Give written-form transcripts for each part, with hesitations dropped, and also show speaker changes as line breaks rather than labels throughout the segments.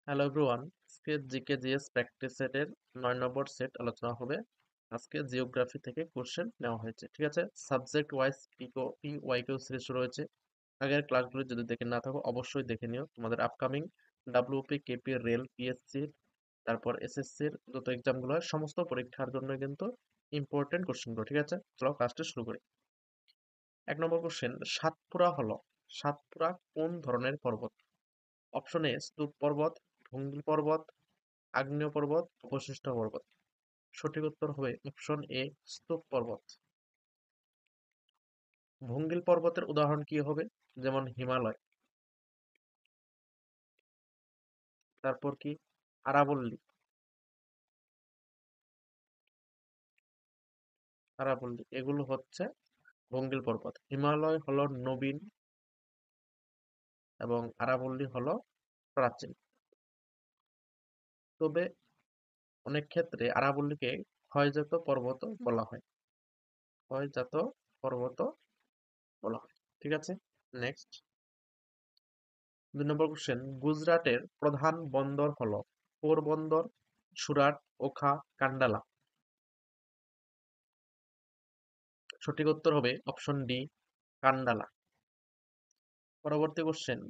Hello everyone, আজকে GK GS practice সেটের 9 নম্বর set আলোচনা হবে। আজকে জিওগ্রাফি থেকে কোশ্চেন নেওয়া হয়েছে, ঠিক আছে। সাবজেক্ট ওয়াইজ ওয়াইকিউ সিরিজ রয়েছে। আগের ক্লাসগুলো যদি দেখে না থাকো অবশ্যই দেখে নিও। তোমাদের upcoming WP, KP, rail, PSC, তারপর এসএসসির যত এক্সামগুলো হয় সমস্ত পরীক্ষার জন্য কিন্তু ইম্পর্টেন্ট কোশ্চেনগুলো, ঠিক আছে। চলো ক্লাসটা শুরু করি। 1 নম্বর কোশ্চেন, সাতপুরা কোন ধরনের পর্বত? অপশন এ স্তূপ পর্বত, ভঙ্গিল পর্বত, আগ্নেয় পর্বত, অবশিষ্ট পর্বত। সঠিক উত্তর হবে অপশন এ স্তূপ পর্বত। ভঙ্গিল পর্বতের উদাহরণ কি হবে? যেমন হিমালয়, তারপর কি আরাবল্লী। এগুলো হচ্ছে ভঙ্গিল পর্বত। হিমালয় হলো নবীন এবং আরাবল্লী হলো প্রাচীন। তবে অনেক ক্ষেত্রে আরাবল্লীকে ক্ষয়জাত পর্বত বলা হয়। ক্ষয়জাত পর্বত বলা হয়, ঠিক আছে। নেক্সট, 2 নম্বর কোশ্চেন, গুজরাটের প্রধান বন্দর হলো পোরবন্দর, সুরাট, ওখা, কান্ডালা। সঠিক উত্তর হবে অপশন ডি কান্ডালা। পরবর্তী কোশ্চেন,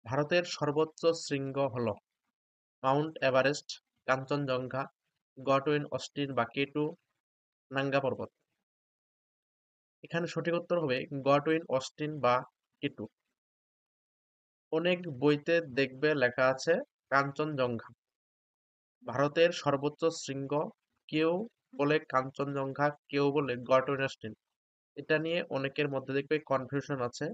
ভারতের সর্বোচ্চ শৃঙ্গ হলো মাউন্ট এভারেস্ট, কাঞ্চনজঙ্ঘা, গডওয়িন অস্টিন বা কেটু, নাঙ্গা পর্বত। এখানে সঠিক উত্তর হবে গডওয়িন অস্টিন বা কেটু। অনেক বইতে দেখবে লেখা আছে কাঞ্চনজঙ্ঘা। ভারতের সর্বোচ্চ শৃঙ্গ কেউ বলে কাঞ্চনজঙ্ঘা, কেউ বলে গডওয়িন অস্টিন। এটা নিয়ে অনেকের মধ্যে দেখবে কনফিউশন আছে।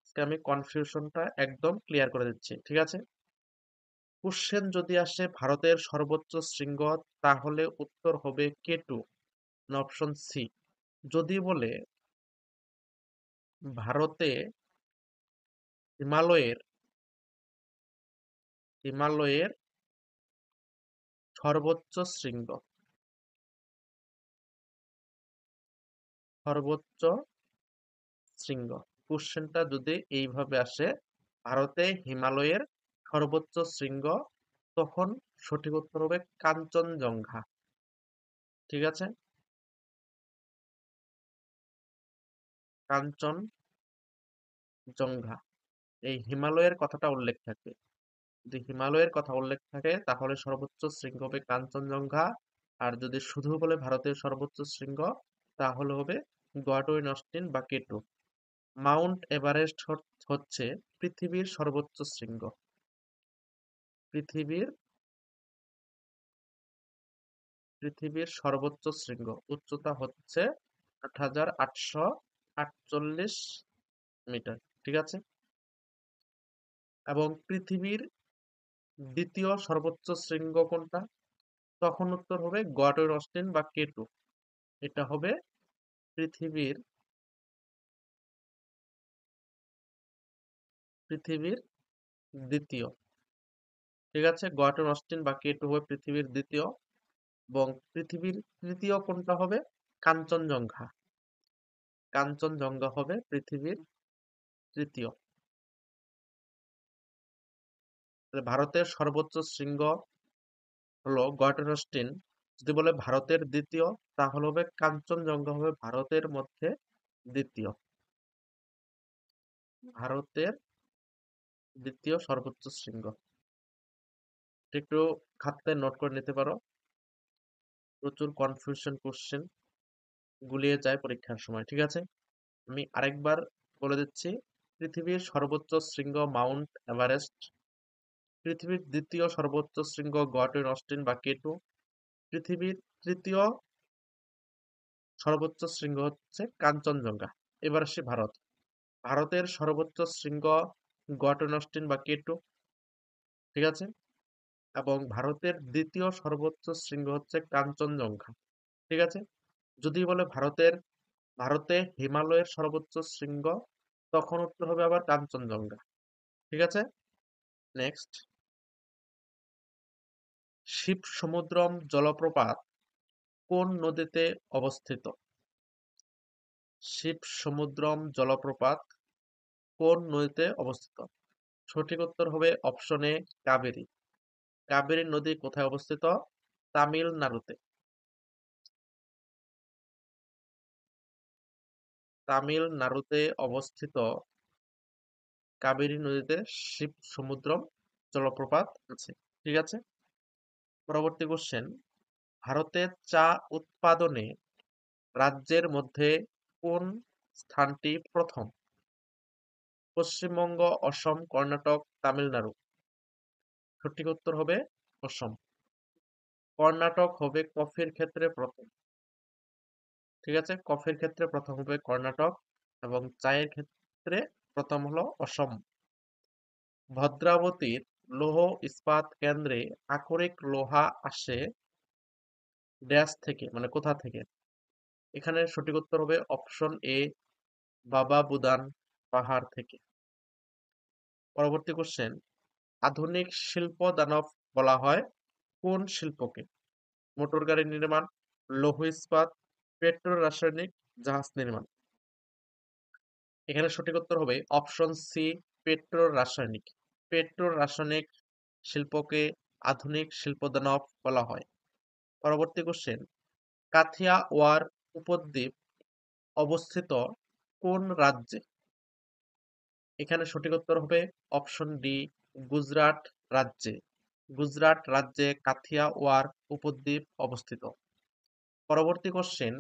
আজকে আমি কনফিউশনটা একদম ক্লিয়ার করে দিচ্ছি, ঠিক আছে। কোশ্চেন যদি আসে ভারতের সর্বোচ্চ শৃঙ্গ, তাহলে উত্তর হবে কেটু, অপশন সি। যদি বলে ভারতে হিমালয়ের হিমালয়ের সর্বোচ্চ শৃঙ্গ, সর্বোচ্চ শৃঙ্গ, কোশ্চেনটা যদি এইভাবে আসে ভারতে হিমালয়ের সর্বোচ্চ শৃঙ্গ, তখন সঠিক উত্তর হবে কাঞ্চনজঙ্ঘা, ঠিক আছে। কাঞ্চনজঙ্ঘা, এই হিমালয়ের কথাটা উল্লেখ থাকে। যদি হিমালয়ের কথা উল্লেখ থাকে তাহলে সর্বোচ্চ শৃঙ্গ হবে কাঞ্চনজঙ্ঘা। আর যদি শুধু বলে ভারতের সর্বোচ্চ শৃঙ্গ, তাহলে হবে গডওয়িন অস্টিন বা কেটু। মাউন্ট এভারেস্ট হচ্ছে পৃথিবীর সর্বোচ্চ শৃঙ্গ। পৃথিবীর পৃথিবীর সর্বোচ্চ শৃঙ্গ, উচ্চতা হচ্ছে ৮,৮৪৮ মিটার, ঠিক আছে। এবং পৃথিবীর দ্বিতীয় সর্বোচ্চ শৃঙ্গ কোনটা? তখন উত্তর হবে গডওয়িন অস্টিন বা কেটু। এটা হবে পৃথিবীর পৃথিবীর দ্বিতীয়, ঠিক আছে। গডওয়িন অস্টিন বা কেটু হবে পৃথিবীর দ্বিতীয়। এবং পৃথিবীর তৃতীয় কোনটা হবে? কাঞ্চনজঙ্ঘা। কাঞ্চনজঙ্ঘা হবে পৃথিবীর তৃতীয়। তাহলে ভারতের সর্বোচ্চ শৃঙ্গ হলো গডওয়িন অস্টিন। যদি বলে ভারতের দ্বিতীয়, তাহলে হবে কাঞ্চনজঙ্ঘা হবে ভারতের মধ্যে দ্বিতীয়। ভারতের দ্বিতীয় সর্বোচ্চ শৃঙ্গ। একটু খাতায় নোট করে নিতে পারো। প্রচুর কনফিউশন কোশ্চেন গুলিয়ে যায় পরীক্ষার সময়, ঠিক আছে। আমি আরেকবার বলে দিচ্ছি। পৃথিবীর সর্বোচ্চ শৃঙ্গ মাউন্ট এভারেস্ট। পৃথিবীর দ্বিতীয় সর্বোচ্চ শৃঙ্গ গডওয়িন অস্টিন বা কেটু। পৃথিবীর তৃতীয় সর্বোচ্চ শৃঙ্গ হচ্ছে কাঞ্চনজঙ্ঘা। এবার আসি ভারত। ভারতের সর্বোচ্চ শৃঙ্গ গডওয়িন অস্টিন বা কেটু, ঠিক আছে। এবং ভারতের দ্বিতীয় সর্বোচ্চ শৃঙ্গ হচ্ছে কাঞ্চনজঙ্ঘা, ঠিক আছে। যদি বলে ভারতে হিমালয়ের সর্বোচ্চ শৃঙ্গ, তখন উত্তর হবে আবার কাঞ্চনজঙ্ঘা, ঠিক আছে। নেক্সট, শিবসমুদ্রম জলপ্রপাত কোন নদীতে অবস্থিত? শিবসমুদ্রম জলপ্রপাত কোন নদীতে অবস্থিত? সঠিক উত্তর হবে অপশন এ কাবেরী। কাবেরী নদী কোথায় অবস্থিত? তামিলনাড়ুতে। তামিলনাড়ুতে অবস্থিত কাবেরী নদীতে শিব সমুদ্রম জলপ্রপাত আছে। ঠিক আছে। পরবর্তী কোশ্চেন, ভারতের চা উৎপাদনে রাজ্যের মধ্যে কোন স্থানটি প্রথম? পশ্চিমবঙ্গ, অসম, কর্ণাটক, তামিলনাড়ু। সঠিক উত্তর হবে অসম। কর্ণাটক হবে কফির ক্ষেত্রে প্রথম। ঠিক আছে, কফির ক্ষেত্রে প্রথম হবে কর্ণাটক এবং চায়ের ক্ষেত্রে প্রথম হলো অসম। ভদ্রাবতীর লৌহ ইস্পাত কেন্দ্রে আকরিক লোহা আসে ড্যাশ থেকে, মানে কোথা থেকে? এখানে সঠিক উত্তর হবে অপশন এ, বাবা বুদান পাহাড় থেকে। পরবর্তী কোশ্চেন, আধুনিক শিল্প দানব বলা হয় কোন শিল্পকে? মোটর গাড়ি নির্মাণ, লৌহ ইস্পাত, পেট্রো রাসায়নিক, জাহাজ নির্মাণ। এখানে সঠিক উত্তর হবে অপশন সি, পেট্রো রাসায়নিক। পেট্রো রাসায়নিক শিল্পকে আধুনিক শিল্প দানব বলা হয়। পরবর্তী কোশ্চেন, কাথিয়া ওয়ার উপদ্বীপ অবস্থিত কোন রাজ্যে? এখানে সঠিক উত্তর হবে অপশন ডি, গুজরাট রাজ্যে। গুজরাট রাজ্যে কাথিয়া ওয়ার উপদ্বীপ অবস্থিত। পরবর্তী কোশ্চেন,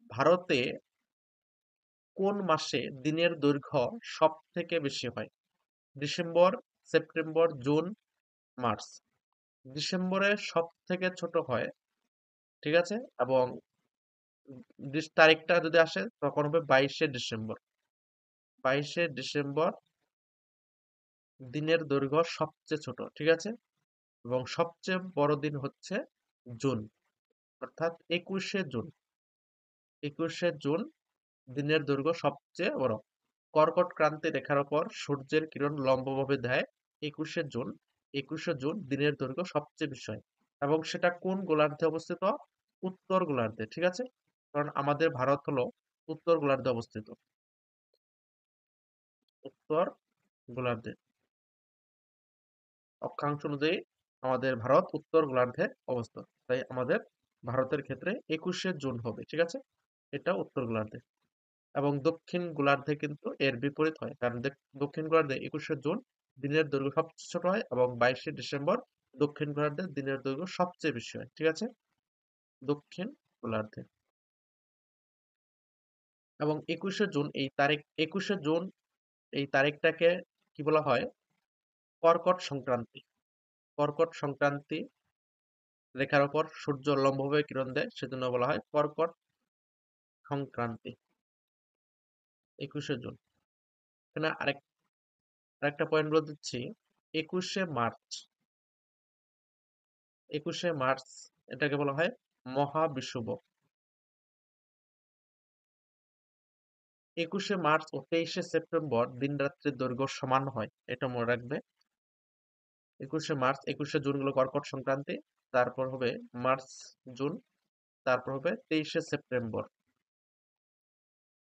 ভারতে কোন মাসে দিনের দৈর্ঘ্য সব থেকে বেশি হয়? December, September, June, March. ডিসেম্বরে সব থেকে ছোট হয়। ঠিক আছে, এবং তারিখটা যদি আসে তখন হবে 22শে ডিসেম্বর। 22শে ডিসেম্বর দিনের দৈর্ঘ্য সবচেয়ে ছোট। ঠিক আছে, এবং সবচেয়ে বড় দিন হচ্ছে জুন, অর্থাৎ 21শে জুন। 21শে জুন দিনের দৈর্ঘ্য সবচেয়ে বড়। কর্কট ক্রান্তি রেখার উপর সূর্যের কিরণ লম্বভাবে দেয় 21শে জুন। 21শে জুন দিনের দৈর্ঘ্য সবচেয়ে বেশি হয়, এবং সেটা কোন গোলার্ধে অবস্থিত? উত্তর গোলার্ধে। ঠিক আছে, কারণ আমাদের ভারত হলো উত্তর গোলার্ধে অবস্থিত। উত্তর গোলার্ধে অক্ষাংশ অনুযায়ী আমাদের ভারত উত্তর গোলার্ধে অবস্থিত, তাই আমাদের ভারতের ক্ষেত্রে 21শে জুন হবে। ঠিক আছে, এটা উত্তর গোলার্ধে। এবং দক্ষিণ গোলার্ধে কিন্তু এর বিপরীত হয়, কারণ দক্ষিণ গোলার্ধে 21শে জুন দিনের দৈর্ঘ্য সবচেয়ে ছোট হয় এবং 22শে ডিসেম্বর দক্ষিণ গোলার্ধে দিনের দৈর্ঘ্য সবচেয়ে বেশি হয়। ঠিক আছে, দক্ষিণ গোলার্ধে। এবং 21শে জুন এই তারিখ, 21শে জুন এই তারিখটাকে কি বলা হয়? কর্কট সংক্রান্তি। কর্কট সংক্রান্তি রেখার উপর সূর্য লম্বভাবে কিরণ দেয়, সেজন্য বলা হয় কর্কট সংক্রান্তি। 21শে জুন। এখানে আরেকটা পয়েন্ট বলে দিচ্ছি, 21শে মার্চ। 21শে মার্চ এটাকে বলা হয় মহাবিষুব। 21শে মার্চ ও 23শে সেপ্টেম্বর দিন রাত্রির দৈর্ঘ্য সমান হয়, এটা মনে রাখবে। 21শে মার্চ 21শে জুন গুলো কর্কট সংক্রান্তি, তারপর হবে মার্চ, জুন, তারপর হবে 23শে সেপ্টেম্বর।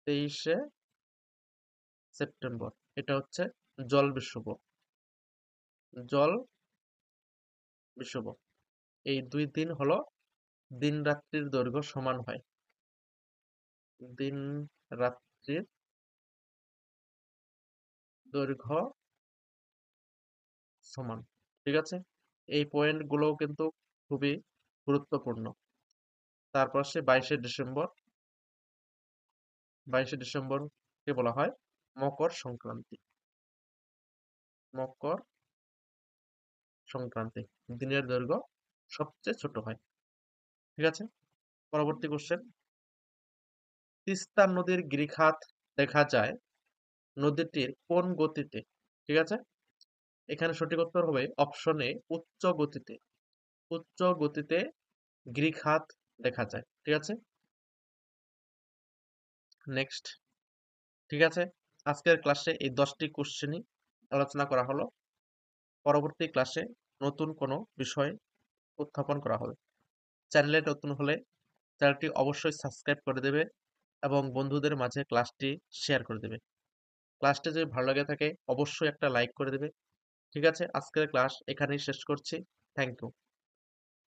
23শে সেপ্টেম্বর এটা হচ্ছে জল বিষুব। জল বিষুব। এই 2 দিন হলো দিন রাত্রির দৈর্ঘ্য সমান হয়। দিন রাত্রির দৈর্ঘ্য সমান। ঠিক আছে, এই পয়েন্ট গুলোও কিন্তু খুবই গুরুত্বপূর্ণ। তারপর সে 22শে ডিসেম্বর। 22শে ডিসেম্বর কে বলা হয় মকর সংক্রান্তি। মকর সংক্রান্তি দিনের দৈর্ঘ্য সবচেয়ে ছোট হয়। ঠিক আছে, পরবর্তী কোশ্চেন, তিস্তা নদীর গিরিখাত দেখা যায় নদীটির কোন গতিতে? ঠিক আছে, এখানে সঠিক উত্তর হবে অপশন এ, উচ্চ গতিতে। উচ্চ গতিতে গিরিখাত দেখা যায়। ঠিক আছে, নেক্সট। ঠিক আছে, আজকের ক্লাসে এই 10টি কোশ্চেনই আলোচনা করা হলো। পরবর্তী ক্লাসে নতুন কোনো বিষয় উত্থাপন করা হবে। চ্যানেলে নতুন হলে চ্যানেলটি অবশ্যই সাবস্ক্রাইব করে দেবে এবং বন্ধুদের মাঝে ক্লাসটি শেয়ার করে দেবে। ক্লাসটি যদি ভালো লাগে থাকে অবশ্যই একটা লাইক করে দেবে। ঠিক আছে, আজকের ক্লাস এখানেই শেষ করছি। Thank you.